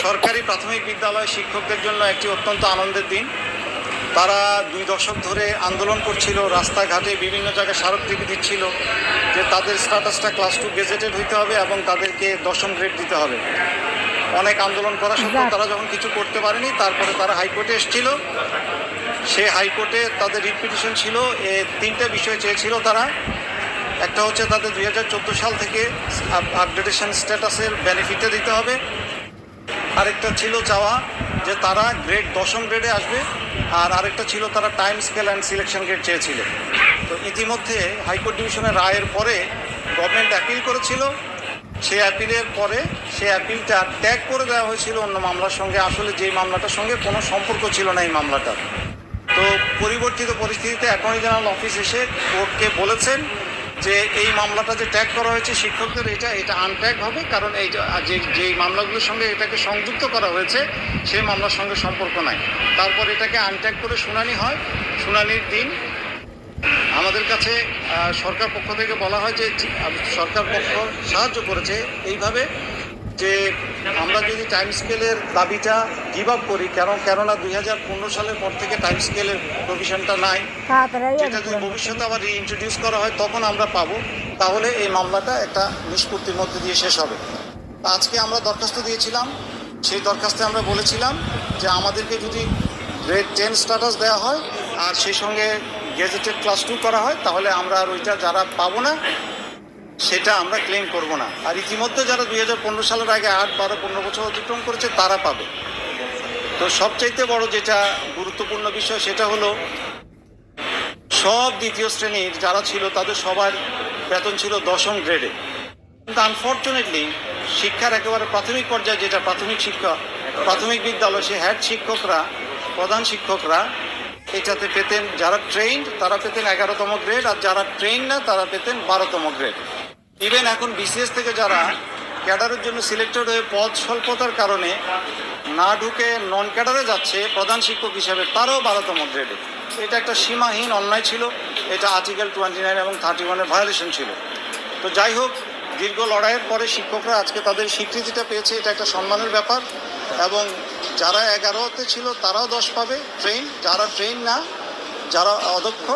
সরকারি প্রাথমিক বিদ্যালয় শিক্ষকদের জন্য একটি অত্যন্ত আনন্দের দিন। তারা 2 দশক ধরে আন্দোলন করছিল, রাস্তাঘাটে বিভিন্ন জায়গায় স্মারকলিপি দিচ্ছিল যে তাদের স্ট্যাটাসটা ক্লাস 2 গেজেটেড হইতে হবে এবং তাদেরকে 10ম গ্রেড দিতে হবে। অনেক আন্দোলন করা সত্ত্বেও তারা যখন কিছু করতে পারেনি, তারপরে তারা হাইকোর্টে এসেছিল। সেই হাইকোর্টে তাদের রিট পিটিশন ছিল, 3টে বিষয় চেয়েছিল তারা। একটা হচ্ছে তাদের 2014 সাল থেকে আপডেটেশন স্ট্যাটাসের বেনিফিটে দিতে হবে। আরেকটা ছিল চাওয়া যে তারা গ্রেড 10ম গ্রেডে আসবে, আর আরেকটা ছিল তারা time scale and selection grade চেয়েছিল। তো ইতিমধ্যে হাইকোর্ট ডিভিশনের রায়ের পরে গভর্নমেন্ট অ্যাপিল করেছিল। সেই অ্যাপিলের পরে সেই অ্যাপিলটা ট্যাগ করে দেওয়া হয়েছিল অন্য মামলার সঙ্গে। আসলে যেই মামলাটার সঙ্গে কোনো সম্পর্ক ছিল না এই মামলাটার। তো পরিবর্তিত পরিস্থিতিতে অ্যাটর্নি জেনারেল অফিস এসে কোর্টকে বলেছেন যে এই মামলাটা যে ট্যাগ করা হয়েছে শিক্ষকদের, এটা আনট্যাগ হবে, কারণ এই যে মামলাগুলোর সঙ্গে এটাকে সংযুক্ত করা হয়েছে সেই মামলার সঙ্গে সম্পর্ক নাই। তারপর এটাকে আনট্যাগ করে শুনানি হয়। শুনানির দিন আমাদের কাছে সরকার পক্ষ থেকে বলা হয় যে সরকার পক্ষ সাহায্য করেছে এইভাবে যে আমরা যদি টাইম স্কেলের দাবিটা গিভ আপ করি, কেননা 2015 সালের পর থেকে টাইম স্কেলের প্রভিশনটা নাই, যেটা যদি ভবিষ্যতে আবার রিইন্ট্রোডিউস করা হয় তখন আমরা পাবো, তাহলে এই মামলাটা একটা নিষ্পত্তির মধ্যে দিয়ে শেষ হবে। আজকে আমরা দরখাস্ত দিয়েছিলাম। সেই দরখাস্তে আমরা বলেছিলাম যে আমাদেরকে যদি গ্রেড 10 স্ট্যাটাস দেওয়া হয় আর সেই সঙ্গে গেজেটেড ক্লাস 2 করা হয়, তাহলে আমরা আর ওইটা যারা পাবো না সেটা আমরা ক্লেম করব না। আর ইতিমধ্যে যারা 2015 সালের আগে 8, 12, 15 বছর অতিক্রম করেছে তারা পাবে। তো সবচাইতে বড় যেটা গুরুত্বপূর্ণ বিষয় সেটা হলো সব দ্বিতীয় শ্রেণীর যারা ছিল তাদের সবার বেতন ছিল 10ম গ্রেডে। কিন্তু আনফর্চুনেটলি শিক্ষার একেবারে প্রাথমিক পর্যায়ে যেটা প্রাথমিক বিদ্যালয়, সে হেড শিক্ষকরা, প্রধান শিক্ষকরা এটাতে পেতেন, যারা ট্রেন্ড তারা পেতেন 11তম গ্রেড, আর যারা ট্রেন না তারা পেতেন 12তম গ্রেড। ইভেন এখন বিসিএস থেকে যারা ক্যাডারের জন্য সিলেক্টেড হয়ে পদ স্বল্পতার কারণে না ঢুকে নন ক্যাডারে যাচ্ছে প্রধান শিক্ষক হিসেবে, তারাও 12তম গ্রেডে। এটা একটা সীমাহীন অন্যায় ছিল। এটা আর্টিকেল 29 এবং 31-এর ভায়োলেশন ছিল। তো যাই হোক, দীর্ঘ লড়াইয়ের পরে শিক্ষকরা আজকে তাদের স্বীকৃতিটা পেয়েছে। এটা একটা সম্মানের ব্যাপার। এবং যারা 11তে ছিল তারাও 10 পাবে ট্রেন, যারা ট্রেন না, যারা অদক্ষ